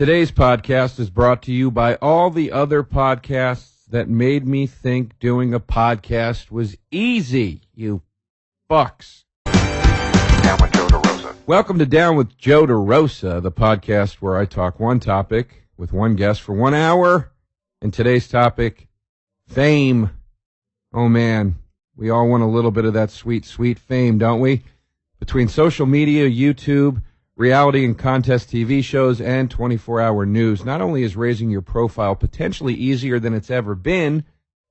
Today's podcast is brought to you by all the other podcasts that made me think doing a podcast was easy, you fucks. Down with Joe DeRosa. Welcome to Down with Joe DeRosa, the podcast where I talk one topic with one guest for 1 hour. And today's topic, fame. Oh man, we all want a little bit of that sweet, sweet fame, don't we? Between social media, YouTube, reality and contest TV shows, and 24-hour news, not only is raising your profile potentially easier than it's ever been,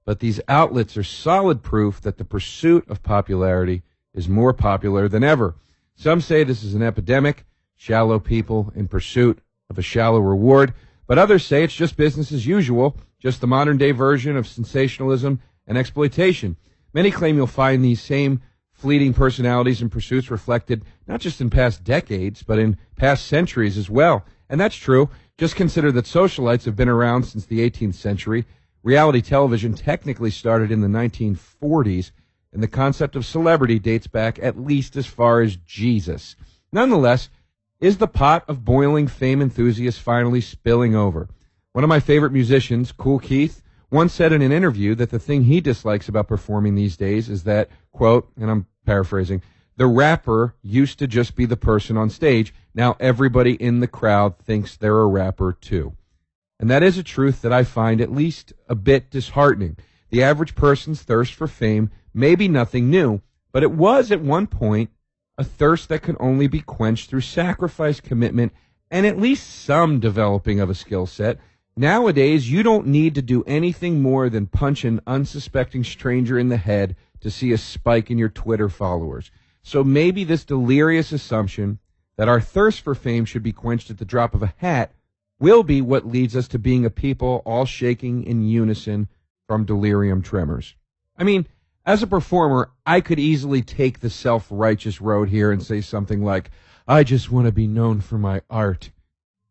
but these outlets are solid proof that the pursuit of popularity is more popular than ever. Some say this is an epidemic, shallow people in pursuit of a shallow reward, but others say it's just business as usual, just the modern-day version of sensationalism and exploitation. Many claim you'll find these same fleeting personalities and pursuits reflected not just in past decades, but in past centuries as well. And that's true. Just consider that socialites have been around since the 18th century. Reality television technically started in the 1940s, and the concept of celebrity dates back at least as far as Jesus. Nonetheless, is the pot of boiling fame enthusiasts finally spilling over? One of my favorite musicians, Kool Keith, once said in an interview that the thing he dislikes about performing these days is that, quote, and I'm paraphrasing, the rapper used to just be the person on stage. Now everybody in the crowd thinks they're a rapper too. And that is a truth that I find at least a bit disheartening. The average person's thirst for fame may be nothing new, but it was at one point a thirst that could only be quenched through sacrifice, commitment, and at least some developing of a skill set. Nowadays, you don't need to do anything more than punch an unsuspecting stranger in the head to see a spike in your Twitter followers. So maybe this delirious assumption that our thirst for fame should be quenched at the drop of a hat will be what leads us to being a people all shaking in unison from delirium tremors. I mean, as a performer, I could easily take the self-righteous road here and say something like, I just want to be known for my art.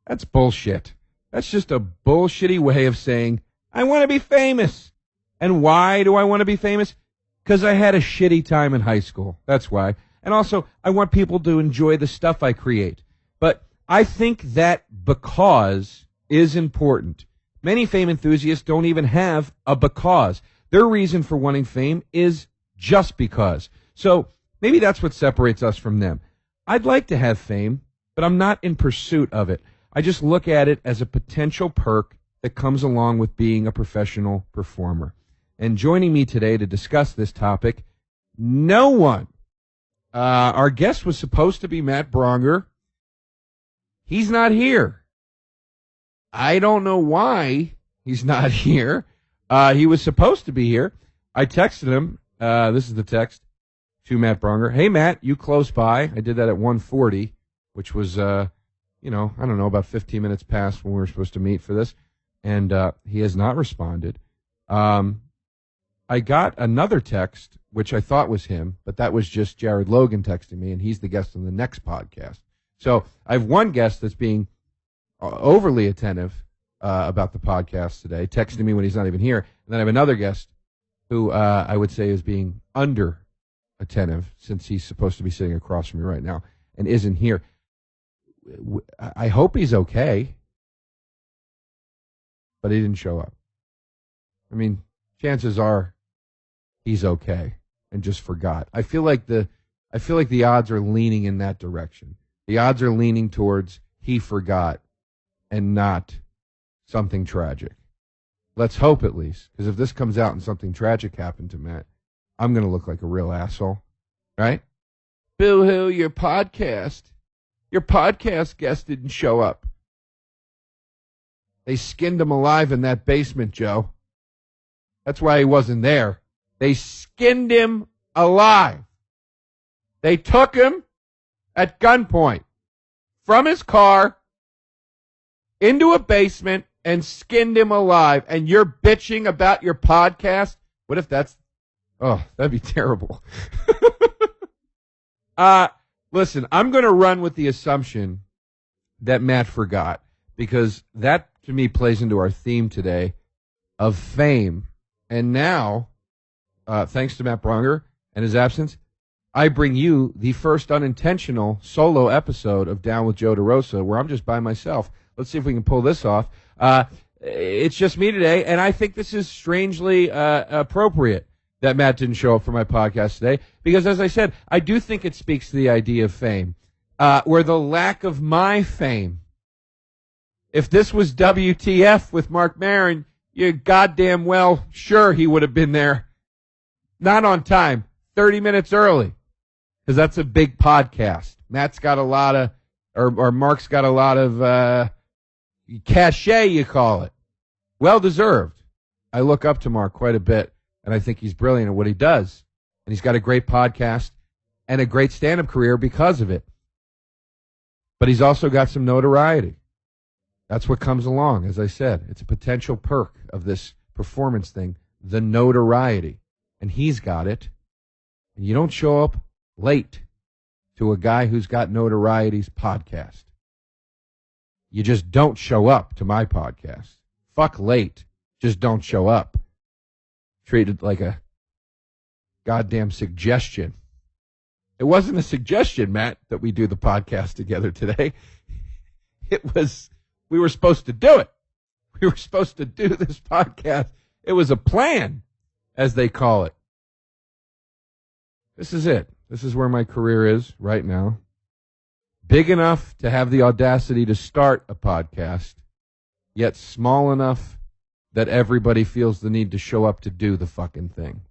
That's bullshit. That's just a bullshitty way of saying, I want to be famous. And why do I want to be famous? Because I had a shitty time in high school. That's why. And also, I want people to enjoy the stuff I create. But I think that because is important. Many fame enthusiasts don't even have a because. Their reason for wanting fame is just because. So maybe that's what separates us from them. I'd like to have fame, but I'm not in pursuit of it. I just look at it as a potential perk that comes along with being a professional performer. And joining me today to discuss this topic, no one. Our guest was supposed to be Matt Bronger. He's not here. I don't know why he's not here. He was supposed to be here. I texted him. This is the text to Matt Bronger. Hey, Matt, you close by. I did that at 1:40, which was... I don't know, about 15 minutes past when we were supposed to meet for this, and he has not responded. I got another text, which I thought was him, but that was just Jared Logan texting me, and he's the guest on the next podcast. So I have one guest that's being overly attentive about the podcast today, texting me when he's not even here, and then I have another guest who I would say is being under attentive, since he's supposed to be sitting across from me right now and isn't here. I hope he's okay, but he didn't show up. I mean, chances are he's okay and just forgot. I feel like the odds are leaning in that direction. The odds are leaning towards he forgot and not something tragic. Let's hope at least, because if this comes out and something tragic happened to Matt, I'm going to look like a real asshole, right? Boo-hoo, your podcast guest didn't show up. They skinned him alive in that basement, Joe. That's why he wasn't there. They skinned him alive. They took him at gunpoint from his car into a basement and skinned him alive. And you're bitching about your podcast? What if that's... Oh, that'd be terrible. Listen, I'm going to run with the assumption that Matt forgot, because that, to me, plays into our theme today of fame. And now, thanks to Matt Bronger and his absence, I bring you the first unintentional solo episode of Down with Joe DeRosa, where I'm just by myself. Let's see if we can pull this off. It's just me today, and I think this is strangely appropriate that Matt didn't show up for my podcast today, because as I said, I do think it speaks to the idea of fame, where the lack of my fame. If this was WTF with Mark Maron, you're goddamn well sure he would have been there. Not on time, 30 minutes early, because that's a big podcast. Matt's got a lot of, or Mark's got a lot of cachet, you call it. Well deserved. I look up to Mark quite a bit, and I think he's brilliant at what he does. And he's got a great podcast and a great stand-up career because of it. But he's also got some notoriety. That's what comes along, as I said. It's a potential perk of this performance thing, the notoriety. And he's got it. And you don't show up late to a guy who's got notoriety's podcast. You just don't show up to my podcast. Fuck late. Just don't show up. Treated like a goddamn suggestion. It wasn't a suggestion, Matt, that we do the podcast together today. It was, we were supposed to do it. We were supposed to do this podcast. It was a plan, as they call it. This is it. This is where my career is right now. Big enough to have the audacity to start a podcast, yet small enough that everybody feels the need to show up to do the fucking thing.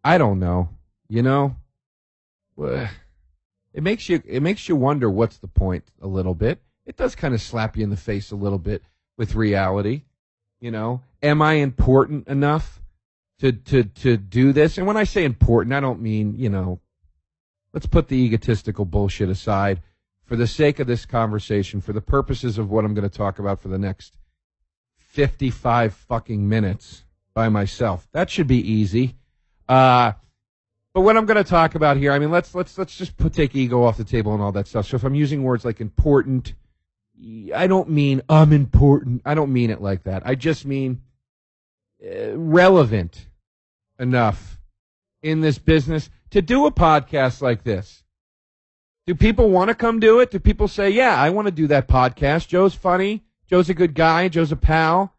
I don't know. You know, it makes you wonder what's the point a little bit. It does kind of slap you in the face a little bit with reality. You know, am I important enough to do this? And when I say important, I don't mean, you know, let's put the egotistical bullshit aside for the sake of this conversation, for the purposes of what I'm going to talk about for the next 55 fucking minutes by myself. That should be easy. But what I'm going to talk about here, I mean, let's just take ego off the table and all that stuff. So if I'm using words like important, I don't mean I'm important. I don't mean it like that. I just mean relevant enough in this business to do a podcast like this. Do people want to come do it? Do people say, yeah, I want to do that podcast. Joe's funny. Joe's a good guy. Joe's a pal.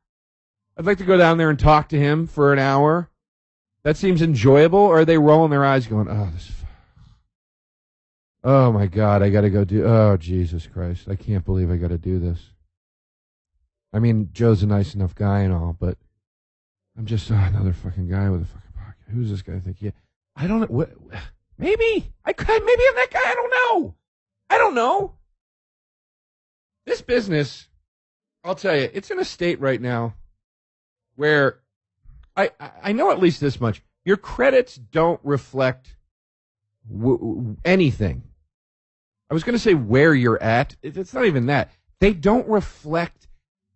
I'd like to go down there and talk to him for an hour. That seems enjoyable. Or are they rolling their eyes going, oh my God, I got to go do, oh, Jesus Christ. I can't believe I got to do this. I mean, Joe's a nice enough guy and all, but I'm just another fucking guy with a fucking podcast. Who's this guy think? Yeah, I don't know. Maybe I'm that guy. I don't know. This business, I'll tell you, it's in a state right now where I know at least this much. Your credits don't reflect anything. I was going to say where you're at. It's not even that. They don't reflect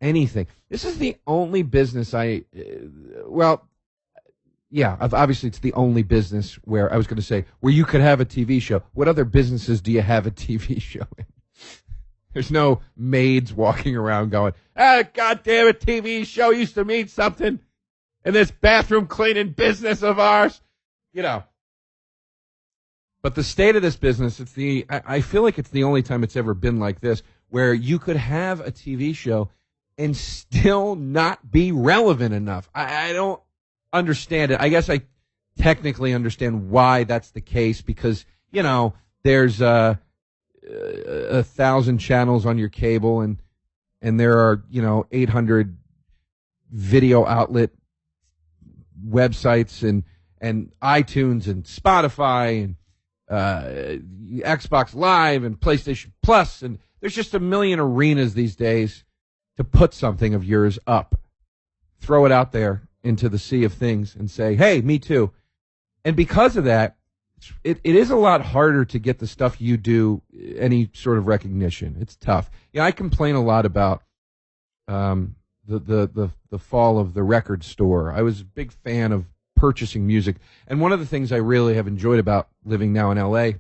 anything. This is the only business obviously it's the only business where I was going to say where you could have a TV show. What other businesses do you have a TV show in? There's no maids walking around going, God damn it, TV show used to mean something in this bathroom cleaning business of ours. You know. But the state of this business, I feel like it's the only time it's ever been like this, where you could have a TV show and still not be relevant enough. I don't understand it. I guess I technically understand why that's the case, because, you know, there's 1,000 channels on your cable, and there are, you know, 800 video outlet websites and iTunes and Spotify and Xbox Live and PlayStation Plus, and there's just a million arenas these days to put something of yours up. Throw it out there into the sea of things and say, hey, me too. And because of that, it is a lot harder to get the stuff you do any sort of recognition. It's tough. Yeah, I complain a lot about the fall of the record store. I was a big fan of purchasing music. And one of the things I really have enjoyed about living now in LA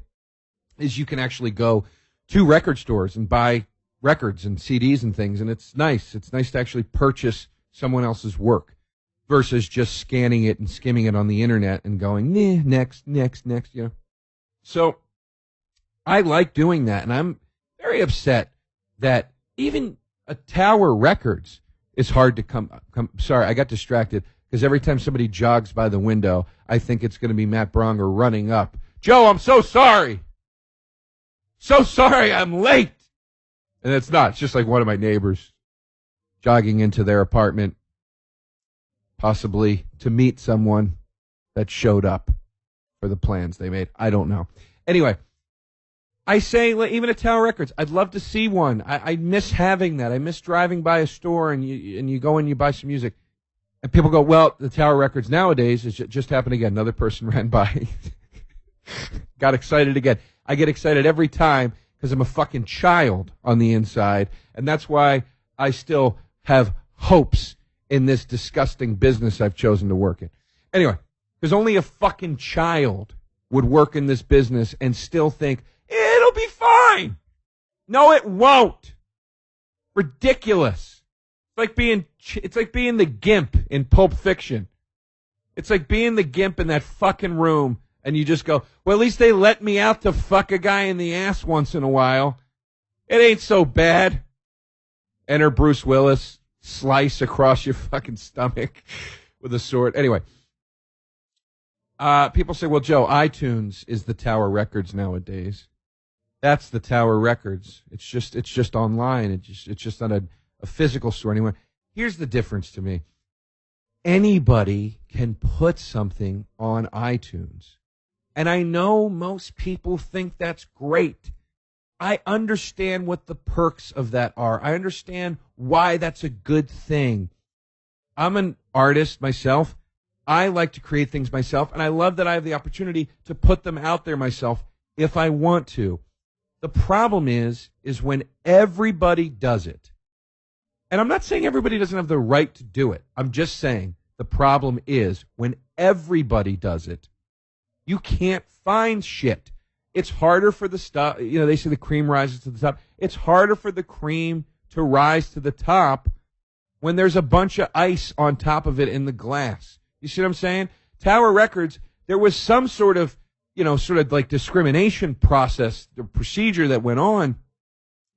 is you can actually go to record stores and buy records and CDs and things, and it's nice. It's nice to actually purchase someone else's work versus just scanning it and skimming it on the internet and going, nah, next, you know. So I like doing that, and I'm very upset that even a Tower Records is hard to come. Sorry, I got distracted because every time somebody jogs by the window, I think it's going to be Matt Bronger running up. Joe, I'm so sorry. So sorry, I'm late. And it's not. It's just like one of my neighbors jogging into their apartment, possibly to meet someone that showed up for the plans they made. I don't know. Anyway, I say, even at Tower Records, I'd love to see one. I miss having that. I miss driving by a store and you go and you buy some music. And people go, well, the Tower Records nowadays, is just happened again. Another person ran by. Got excited again. I get excited every time because I'm a fucking child on the inside. And that's why I still have hopes in this disgusting business I've chosen to work in. Anyway, because only a fucking child would work in this business and still think, it'll be fine. No, it won't. Ridiculous. It's like being the gimp in Pulp Fiction. It's like being the gimp in that fucking room, and you just go, well, at least they let me out to fuck a guy in the ass once in a while. It ain't so bad. Enter Bruce Willis, slice across your fucking stomach with a sword. Anyway, people say, well, Joe, iTunes is the Tower Records nowadays. That's the Tower Records. It's just online. It's just not a physical store anymore. Here's the difference to me. Anybody can put something on iTunes. And I know most people think that's great. I understand what the perks of that are. I understand why that's a good thing. I'm an artist myself. I like to create things myself, and I love that I have the opportunity to put them out there myself if I want to. The problem is when everybody does it. And I'm not saying everybody doesn't have the right to do it. I'm just saying the problem is when everybody does it, you can't find shit. It's harder for the stuff, they say the cream rises to the top. It's harder for the cream to rise to the top when there's a bunch of ice on top of it in the glass. You see what I'm saying? Tower Records, there was some sort of like discrimination process, the procedure that went on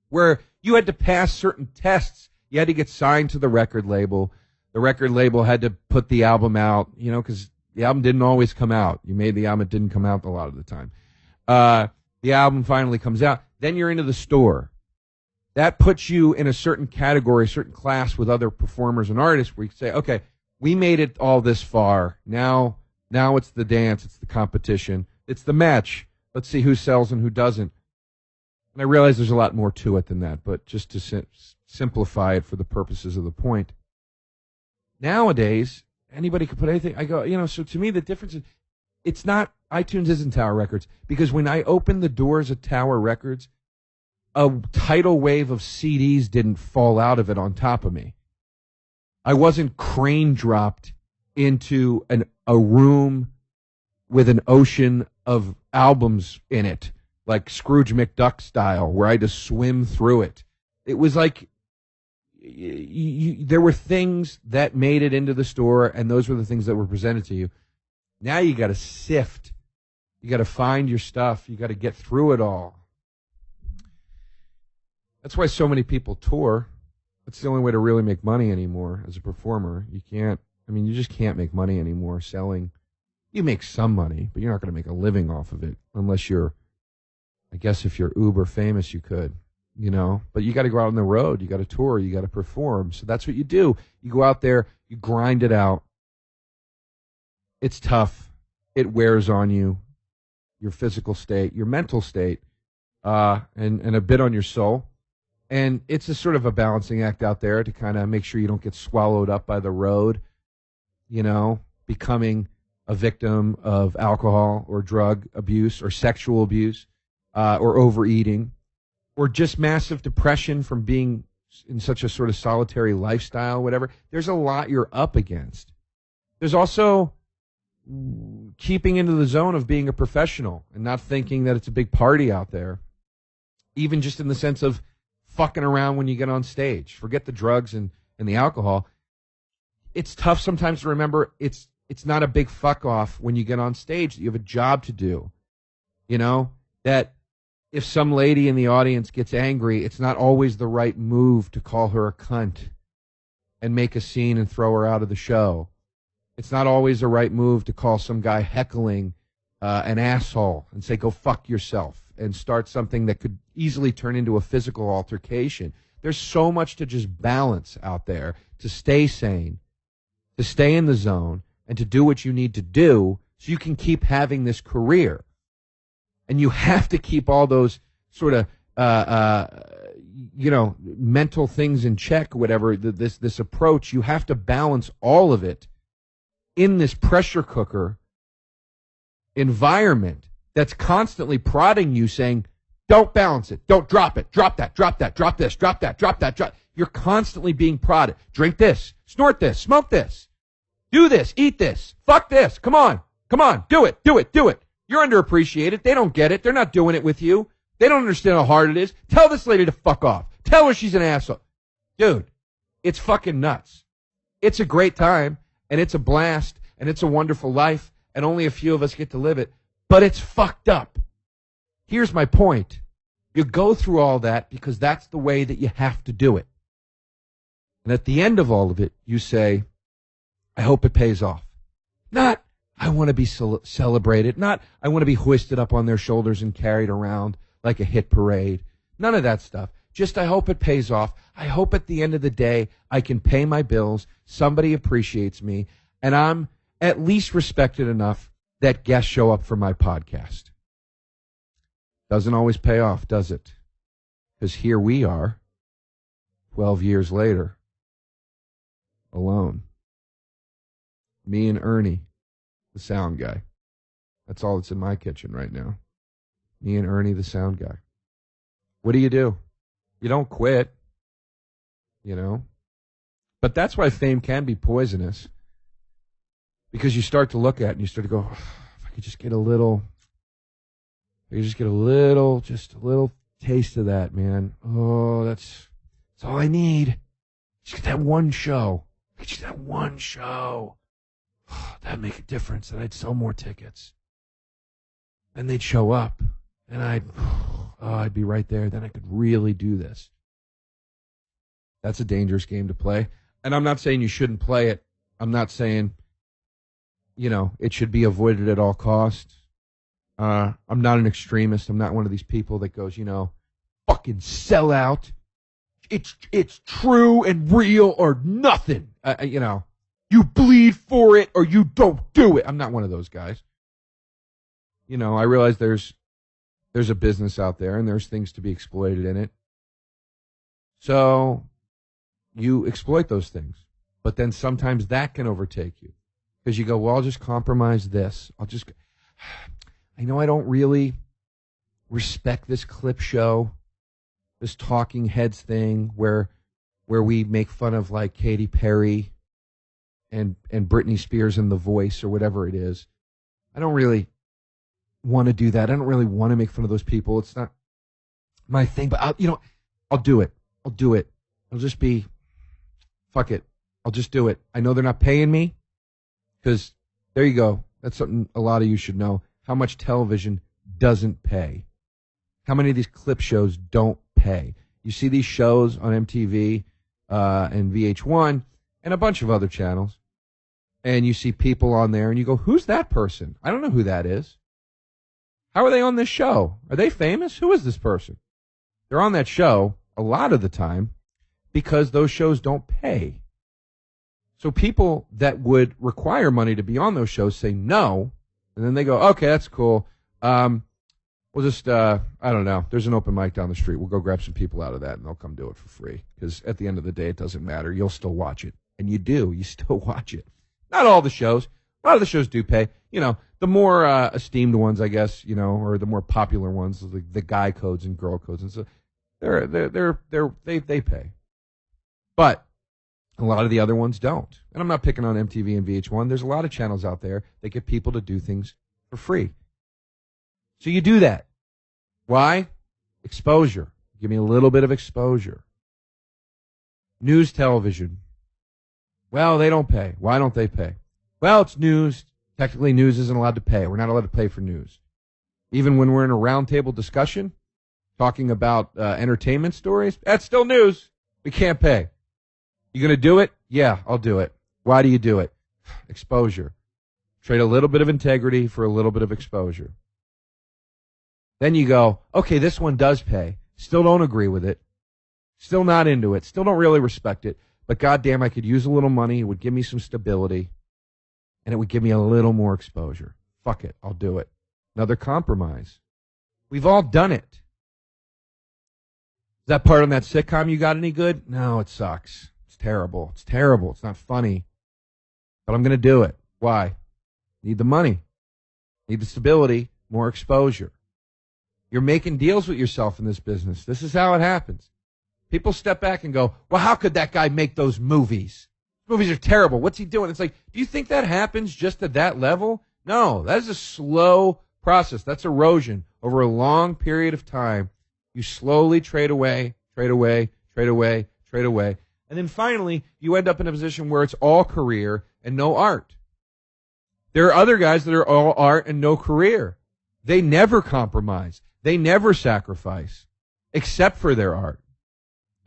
where you had to pass certain tests. You had to get signed to the record label. The record label had to put the album out, because the album didn't always come out. You made the album, it didn't come out a lot of the time. The album finally comes out. Then you're into the store. That puts you in a certain category, a certain class with other performers and artists where you say, okay, we made it all this far. Now it's the dance. It's the competition. It's the match. Let's see who sells and who doesn't. And I realize there's a lot more to it than that, but just to simplify it for the purposes of the point. Nowadays, anybody can put anything. I go, so to me the difference is it's not, iTunes isn't Tower Records, because when I opened the doors at Tower Records, a tidal wave of CDs didn't fall out of it on top of me. I wasn't crane dropped into a room with an ocean of albums in it, like Scrooge McDuck style, where I had to swim through it. It was like there were things that made it into the store, and those were the things that were presented to you. Now you got to sift. You got to find your stuff. You got to get through it all. That's why so many people tour. That's the only way to really make money anymore as a performer. You just can't make money anymore selling. You make some money, but you're not going to make a living off of it unless I guess if you're uber famous, you could, but you got to go out on the road. You got to tour. You got to perform. So that's what you do. You go out there, you grind it out. It's tough. It wears on you, your physical state, your mental state, and a bit on your soul. And it's a sort of a balancing act out there to kind of make sure you don't get swallowed up by the road, becoming a victim of alcohol or drug abuse or sexual abuse or overeating or just massive depression from being in such a sort of solitary lifestyle, whatever. There's a lot you're up against. There's also keeping into the zone of being a professional and not thinking that it's a big party out there, even just in the sense of fucking around when you get on stage. Forget the drugs and the alcohol. it's tough sometimes to remember it's not a big fuck off when you get on stage, that you have a job to do. You know, that if some lady in the audience gets angry, it's not always the right move to call her a cunt and make a scene and throw her out of the show. It's not always the right move to call some guy heckling an asshole and say, go fuck yourself, and start something that could easily turn into a physical altercation. There's so much to just balance out there to stay sane, to stay in the zone, and to do what you need to do so you can keep having this career. And you have to keep all those sort of, mental things in check, whatever, this approach. You have to balance all of it in this pressure cooker environment that's constantly prodding you, saying, don't balance it, don't drop it, drop that, drop that, drop this, drop that, drop that, drop. You're constantly being prodded. Drink this, snort this, smoke this, do this, eat this, fuck this, come on, do it, do it, do it. You're underappreciated. They don't get it. They're not doing it with you. They don't understand how hard it is. Tell this lady to fuck off. Tell her she's an asshole. Dude, it's fucking nuts. It's a great time, and it's a blast, and it's a wonderful life, and only a few of us get to live it, but it's fucked up. Here's my point. You go through all that because that's the way that you have to do it. And at the end of all of it, you say, I hope it pays off. Not, I want to be celebrated. Not, I want to be hoisted up on their shoulders and carried around like a hit parade. None of that stuff. Just, I hope it pays off. I hope at the end of the day, I can pay my bills, somebody appreciates me, and I'm at least respected enough that guests show up for my podcast. Doesn't always pay off, does it? Because here we are, 12 years later, alone. Me and Ernie, the sound guy. That's all that's in my kitchen right now. Me and Ernie, the sound guy. What do? You don't quit, you know? But that's why fame can be poisonous. Because you start to look at it and you start to go, oh, if I could just get a little, just a little taste of that, man. Oh, that's all I need. Just get that one show. Just that one show. Oh, that'd make a difference. And I'd sell more tickets. Then they'd show up. And I'd be right there. Then I could really do this. That's a dangerous game to play. And I'm not saying you shouldn't play it. I'm not saying, it should be avoided at all costs. I'm not an extremist. I'm not one of these people that goes, fucking sell out. It's true and real or nothing. You bleed for it or you don't do it. I'm not one of those guys. I realize there's a business out there and there's things to be exploited in it. So you exploit those things. But then sometimes that can overtake you. Because you go, well, I'll just compromise this. I know I don't really respect this clip show, this talking heads thing where we make fun of like Katy Perry and Britney Spears and The Voice or whatever it is. I don't really want to do that. I don't really want to make fun of those people. It's not my thing, but I'll do it. I'll do it. I'll just be, fuck it. I'll just do it. I know they're not paying me because there you go. That's something a lot of you should know. How much television doesn't pay. How many of these clip shows don't pay. You see these shows on MTV and VH1 and a bunch of other channels, and you see people on there, and you go, who's that person? I don't know who that is. How are they on this show? Are they famous? Who is this person? They're on that show a lot of the time because those shows don't pay. So people that would require money to be on those shows say no, and then they go, okay, that's cool. We'll just, I don't know, there's an open mic down the street. We'll go grab some people out of that, and they'll come do it for free. Because at the end of the day, it doesn't matter. You'll still watch it. And you do. You still watch it. Not all the shows. A lot of the shows do pay. The more esteemed ones, I guess, or the more popular ones, the guy codes and girl codes. And so they pay. But a lot of the other ones don't. And I'm not picking on MTV and VH1. There's a lot of channels out there that get people to do things for free. So you do that. Why? Exposure. Give me a little bit of exposure. News television. Well, they don't pay. Why don't they pay? Well, it's news. Technically, news isn't allowed to pay. We're not allowed to pay for news. Even when we're in a roundtable discussion, talking about entertainment stories, that's still news. We can't pay. You going to do it? Yeah, I'll do it. Why do you do it? Exposure. Trade a little bit of integrity for a little bit of exposure. Then you go, okay, this one does pay. Still don't agree with it. Still not into it. Still don't really respect it. But goddamn, I could use a little money. It would give me some stability. And it would give me a little more exposure. Fuck it. I'll do it. Another compromise. We've all done it. Is that part on that sitcom you got any good? No, it sucks. It's terrible. It's terrible. It's not funny. But I'm going to do it. Why? Need the money. Need the stability. More exposure. You're making deals with yourself in this business. This is how it happens. People step back and go, well, how could that guy make those movies? Movies are terrible. What's he doing? It's like, do you think that happens just at that level? No, that is a slow process. That's erosion over a long period of time. You slowly trade away, trade away, trade away, trade away. And then finally, you end up in a position where it's all career and no art. There are other guys that are all art and no career. They never compromise. They never sacrifice, except for their art.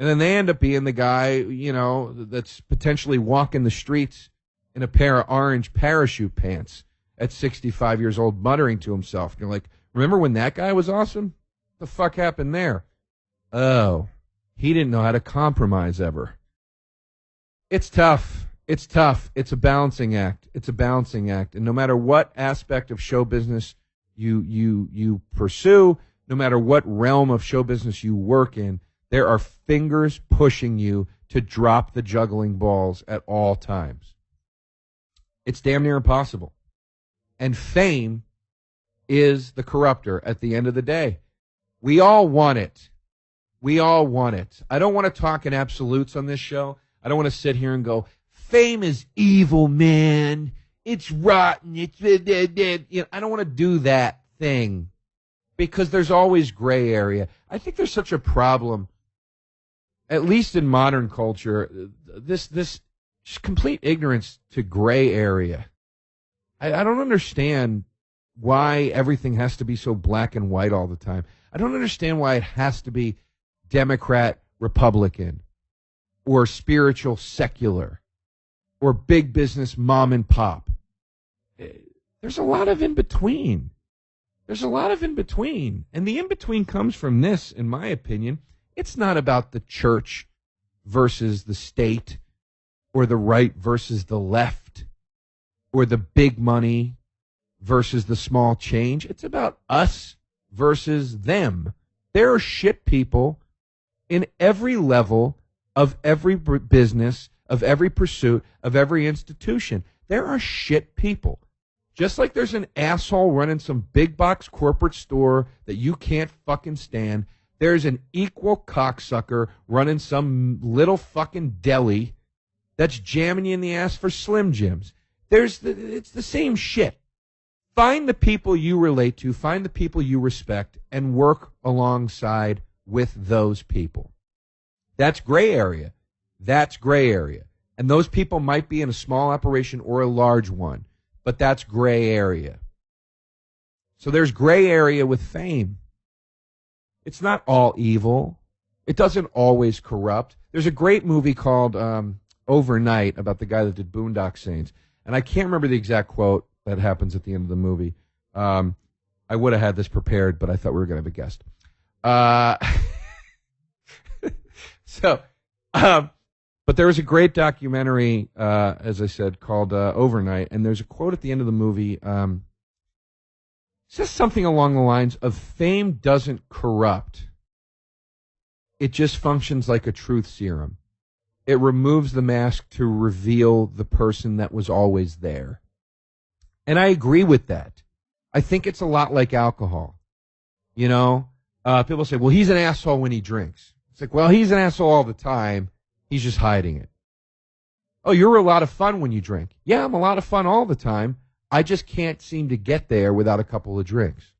And then they end up being the guy, you know, that's potentially walking the streets in a pair of orange parachute pants at 65 years old, muttering to himself. And you're like, remember when that guy was awesome? What the fuck happened there? Oh, he didn't know how to compromise ever. It's tough. It's tough. It's a balancing act. It's a balancing act. And no matter what aspect of show business you pursue, no matter what realm of show business you work in, there are fingers pushing you to drop the juggling balls at all times. It's damn near impossible. And fame is the corruptor at the end of the day. We all want it. We all want it. I don't want to talk in absolutes on this show. I don't want to sit here and go, fame is evil, man. It's rotten. It's, you know, I don't want to do that thing because there's always gray area. I think there's such a problem, at least in modern culture, this complete ignorance to gray area. I don't understand why everything has to be so black and white all the time. I don't understand why it has to be Democrat, Republican, or spiritual secular, or big business mom and pop. There's a lot of in between. There's a lot of in between. And the in between comes from this, in my opinion. It's not about the church versus the state, or the right versus the left, or the big money versus the small change. It's about us versus them. There are shit people in every level of every business, of every pursuit, of every institution. There are shit people. Just like there's an asshole running some big box corporate store that you can't fucking stand, there's an equal cocksucker running some little fucking deli that's jamming you in the ass for Slim Jims. It's the same shit. Find the people you relate to, find the people you respect, and work alongside with those people. That's gray area. That's gray area. And those people might be in a small operation or a large one, but that's gray area. So there's gray area with fame. It's not all evil. It doesn't always corrupt. There's a great movie called Overnight about the guy that did Boondock Saints. And I can't remember the exact quote that happens at the end of the movie. I would have had this prepared, but I thought we were going to have a guest. But there was a great documentary, as I said, called Overnight, and there's a quote at the end of the movie. It says something along the lines of, fame doesn't corrupt. It just functions like a truth serum. It removes the mask to reveal the person that was always there. And I agree with that. I think it's a lot like alcohol. You know, people say, well, he's an asshole when he drinks. It's like, well, he's an asshole all the time. He's just hiding it. Oh, you're a lot of fun when you drink. Yeah, I'm a lot of fun all the time. I just can't seem to get there without a couple of drinks.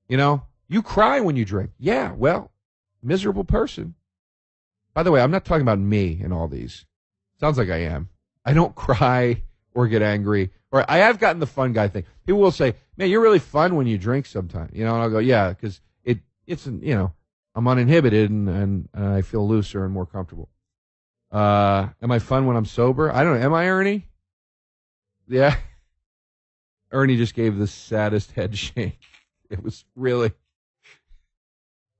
You know, you cry when you drink. Yeah, well, miserable person. By the way, I'm not talking about me in all these. Sounds like I am. I don't cry or get angry. Or I have gotten the fun guy thing. People will say, man, you're really fun when you drink sometimes. And I'll go, yeah, because it's I'm uninhibited and I feel looser and more comfortable. Am I fun when I'm sober? I don't know. Am I, Ernie? Yeah. Ernie just gave the saddest head shake. It was really...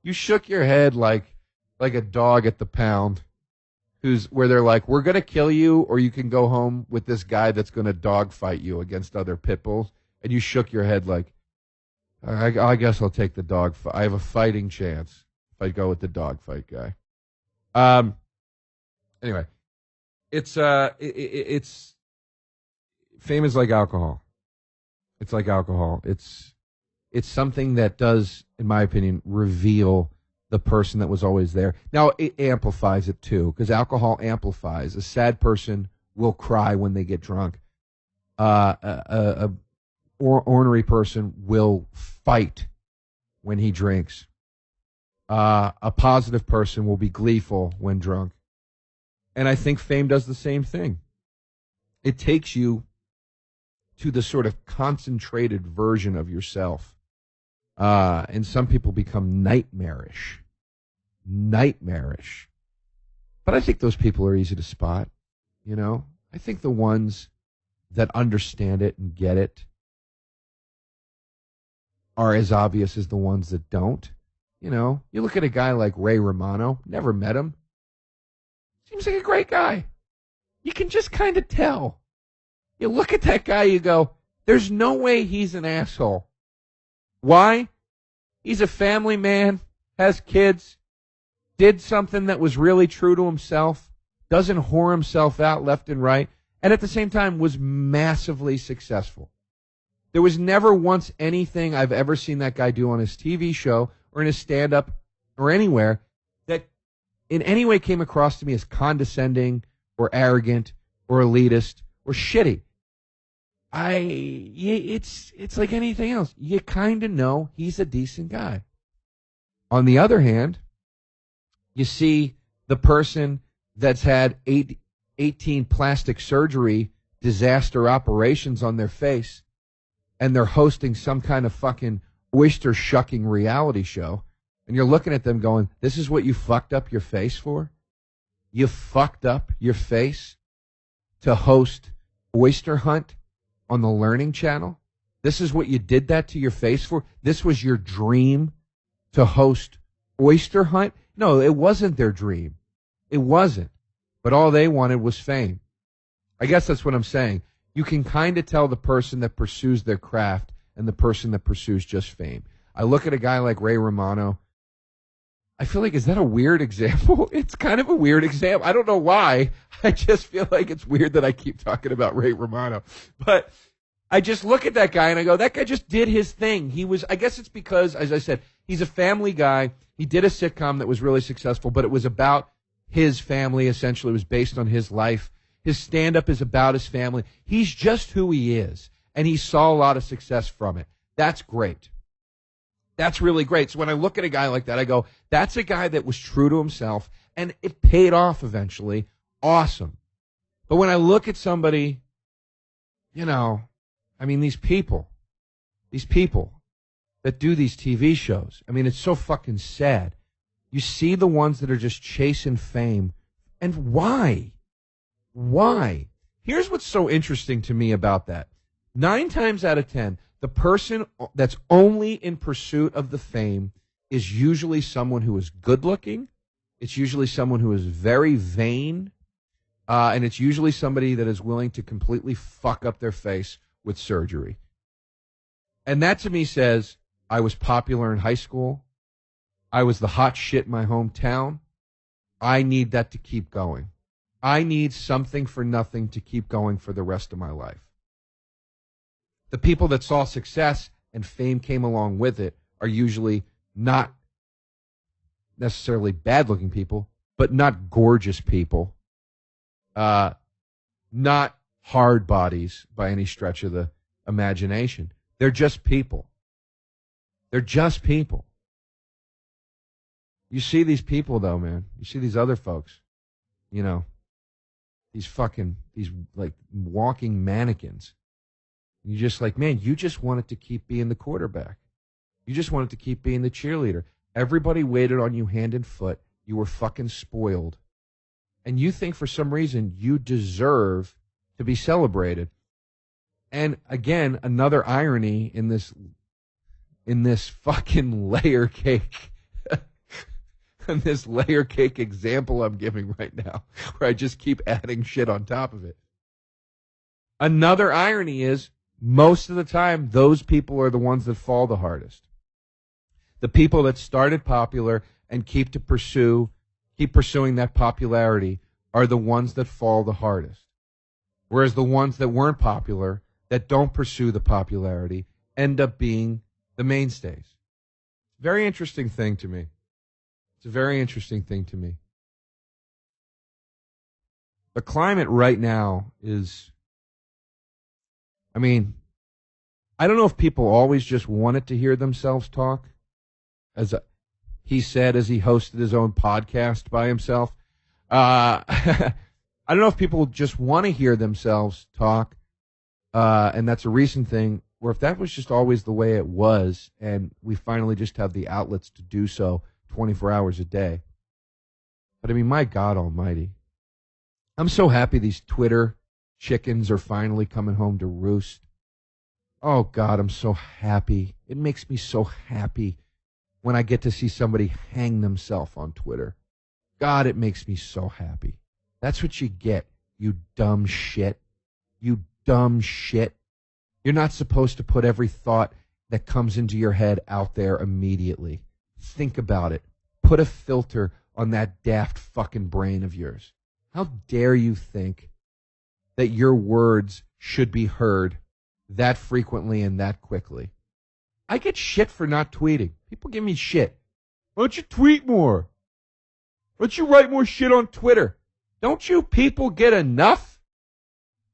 You shook your head like a dog at the pound where they're like, we're going to kill you or you can go home with this guy that's going to dog fight you against other pit bulls. And you shook your head like, I guess I'll take the dog fight. I have a fighting chance if I go with the dog fight guy. Anyway, it's fame is like alcohol. It's like alcohol. It's something that does, in my opinion, reveal the person that was always there. Now, it amplifies it, too, because alcohol amplifies. A sad person will cry when they get drunk. A ornery person will fight when he drinks. A positive person will be gleeful when drunk. And I think fame does the same thing. It takes you to the sort of concentrated version of yourself. And some people become nightmarish. But I think those people are easy to spot, I think the ones that understand it and get it are as obvious as the ones that don't. You look at a guy like Ray Romano, never met him. Seems like a great guy. You can just kind of tell. You look at that guy, you go, there's no way he's an asshole. Why? He's a family man, has kids, did something that was really true to himself, doesn't whore himself out left and right, and at the same time was massively successful. There was never once anything I've ever seen that guy do on his TV show or in his stand-up or anywhere that in any way came across to me as condescending or arrogant or elitist or shitty. It's like anything else. You kind of know he's a decent guy. On the other hand, you see the person that's had 18 plastic surgery disaster operations on their face, and they're hosting some kind of fucking oyster shucking reality show, and you're looking at them going, this is what you fucked up your face for? You fucked up your face to host Oyster Hunt on the Learning Channel? This is what you did that to your face for? This was your dream to host Oyster Hunt? No, it wasn't their dream. It wasn't. But all they wanted was fame. I guess that's what I'm saying. You can kind of tell the person that pursues their craft and the person that pursues just fame. I look at a guy like Ray Romano. I feel like, is that a weird example? It's kind of a weird example. I don't know why. I just feel like it's weird that I keep talking about Ray Romano. But I just look at that guy and I go, that guy just did his thing. I guess it's because, as I said, he's a family guy. He did a sitcom that was really successful, but it was about his family, essentially. It was based on his life. His stand-up is about his family. He's just who he is, and he saw a lot of success from it. That's great. That's really great. So when I look at a guy like that, I go, that's a guy that was true to himself, and it paid off eventually. Awesome. But when I look at somebody, these people that do these TV shows, it's so fucking sad. You see the ones that are just chasing fame. And why? Why? Here's what's so interesting to me about that. 9 times out of 10, the person that's only in pursuit of the fame is usually someone who is good looking. It's usually someone who is very vain. And it's usually somebody that is willing to completely fuck up their face with surgery. And that to me says, I was popular in high school. I was the hot shit in my hometown. I need that to keep going. I need something for nothing to keep going for the rest of my life. The people that saw success and fame came along with it are usually not necessarily bad-looking people, but not gorgeous people, not hard bodies by any stretch of the imagination. They're just people. They're just people. You see these people, though, man. You see these other folks, these like walking mannequins. You're just like, man, you just wanted to keep being the quarterback. You just wanted to keep being the cheerleader. Everybody waited on you hand and foot. You were fucking spoiled. And you think for some reason you deserve to be celebrated. And again, another irony in this fucking layer cake, in this layer cake example I'm giving right now, where I just keep adding shit on top of it. Another irony is most of the time, those people are the ones that fall the hardest. The people that started popular and keep pursuing that popularity are the ones that fall the hardest. Whereas the ones that weren't popular, that don't pursue the popularity, end up being the mainstays. Very interesting thing to me. It's a very interesting thing to me. The climate right now is, I mean, I don't know if people always just wanted to hear themselves talk, as he said as he hosted his own podcast by himself. I don't know if people just want to hear themselves talk, and that's a recent thing, or if that was just always the way it was, and we finally just have the outlets to do so 24 hours a day. But I mean, my God almighty. I'm so happy these Twitter chickens are finally coming home to roost. Oh, God, I'm so happy. It makes me so happy when I get to see somebody hang themselves on Twitter. God, it makes me so happy. That's what you get, you dumb shit. You dumb shit. You're not supposed to put every thought that comes into your head out there immediately. Think about it. Put a filter on that daft fucking brain of yours. How dare you think that your words should be heard that frequently and that quickly? I get shit for not tweeting. People give me shit. Why don't you tweet more? Why don't you write more shit on Twitter? Don't you people get enough?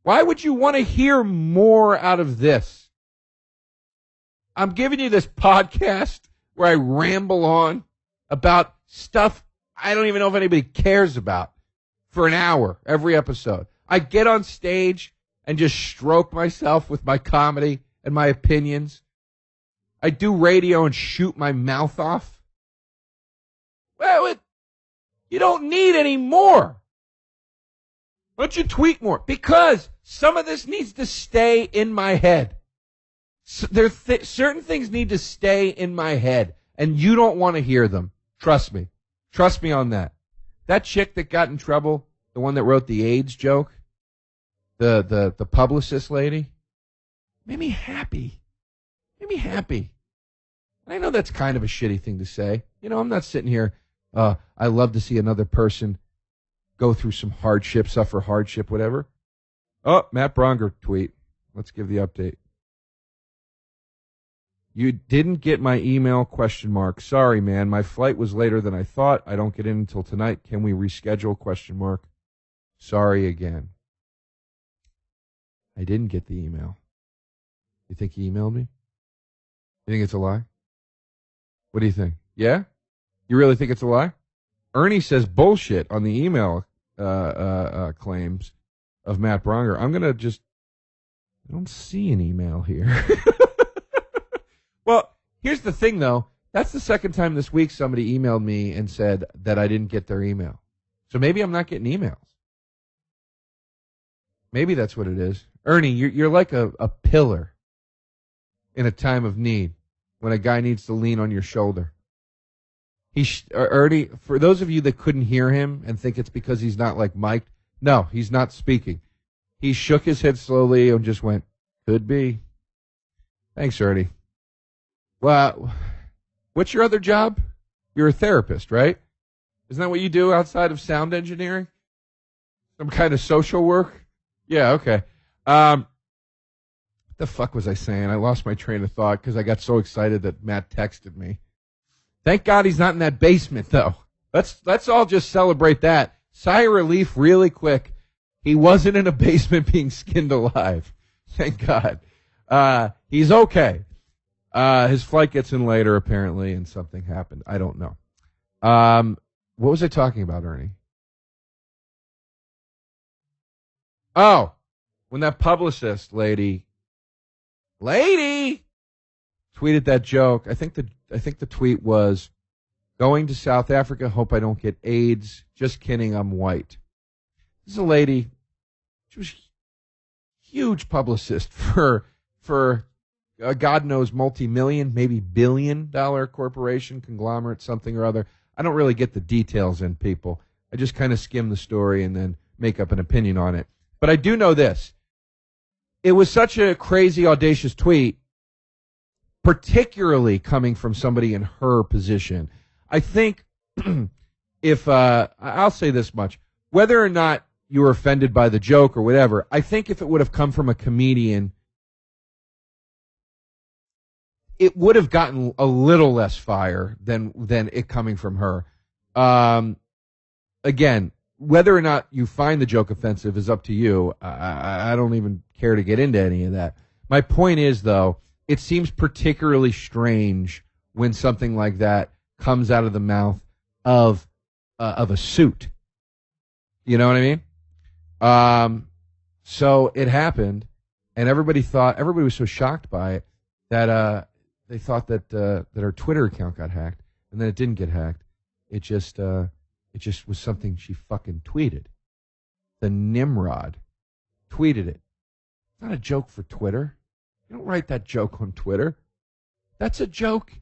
Why would you want to hear more out of this? I'm giving you this podcast where I ramble on about stuff I don't even know if anybody cares about for an hour every episode. I get on stage and just stroke myself with my comedy and my opinions. I do radio and shoot my mouth off. Well, you don't need any more. Why don't you tweet more? Because some of this needs to stay in my head. So certain things need to stay in my head, and you don't want to hear them. Trust me. Trust me on that. That chick that got in trouble, the one that wrote the AIDS joke, the publicist lady, made me happy. Made me happy. I know that's kind of a shitty thing to say. You know, I'm not sitting here, I love to see another person go through some hardship, suffer hardship, whatever. Oh, Matt Bronger tweet. Let's give the update. You didn't get my email, ? Sorry, man. My flight was later than I thought. I don't get in until tonight. Can we reschedule? ? Sorry again. I didn't get the email. You think he emailed me? You think it's a lie? What do you think? Yeah? You really think it's a lie? Ernie says bullshit on the email claims of Matt Bronger. I'm going to just... I don't see an email here. Well, here's the thing, though. That's the second time this week somebody emailed me and said that I didn't get their email. So maybe I'm not getting emails. Maybe that's what it is. Ernie, you're like a pillar in a time of need when a guy needs to lean on your shoulder. Ernie, for those of you that couldn't hear him and think it's because he's not like mic'd, no, he's not speaking. He shook his head slowly and just went, could be. Thanks, Ernie. Well, what's your other job? You're a therapist, right? Isn't that what you do outside of sound engineering? Some kind of social work? Yeah, okay. What the fuck was I saying? I lost my train of thought because I got so excited that Matt texted me. Thank God he's not in that basement, though. Let's all just celebrate that. Sigh of relief really quick. He wasn't in a basement being skinned alive. Thank God. He's okay. His flight gets in later, apparently, and something happened. I don't know. What was I talking about, Ernie? Oh, when that publicist lady tweeted that joke, I think the tweet was, "Going to South Africa, hope I don't get AIDS. Just kidding, I'm white." This is a lady, she was a huge publicist for God knows multi-million, maybe billion-dollar corporation, conglomerate, something or other. I don't really get the details in, people. I just kind of skim the story and then make up an opinion on it. But I do know this. It was such a crazy, audacious tweet, particularly coming from somebody in her position. I think if, I'll say this much, whether or not you were offended by the joke or whatever, I think if it would have come from a comedian, it would have gotten a little less fire than it coming from her. Again, whether or not you find the joke offensive is up to you. I don't even care to get into any of that. My point is, though, it seems particularly strange when something like that comes out of the mouth of a suit. You know what I mean? So it happened, and everybody was so shocked by it that they thought that her Twitter account got hacked, and then it didn't get hacked. It just was something she fucking tweeted. The Nimrod tweeted it. It's not a joke for Twitter. You don't write that joke on Twitter. That's a joke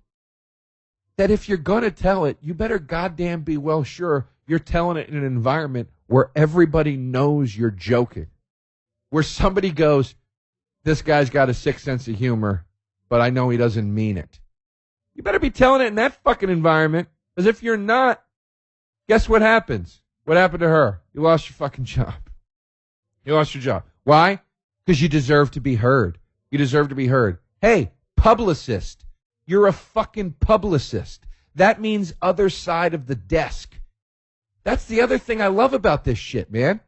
that if you're going to tell it, you better goddamn be well sure you're telling it in an environment where everybody knows you're joking. Where somebody goes, this guy's got a sick sense of humor, but I know he doesn't mean it. You better be telling it in that fucking environment, because if you're not, guess what happens? What happened to her? You lost your fucking job. You lost your job. Why? Because you deserve to be heard. You deserve to be heard. Hey, publicist. You're a fucking publicist. That means other side of the desk. That's the other thing I love about this shit, man.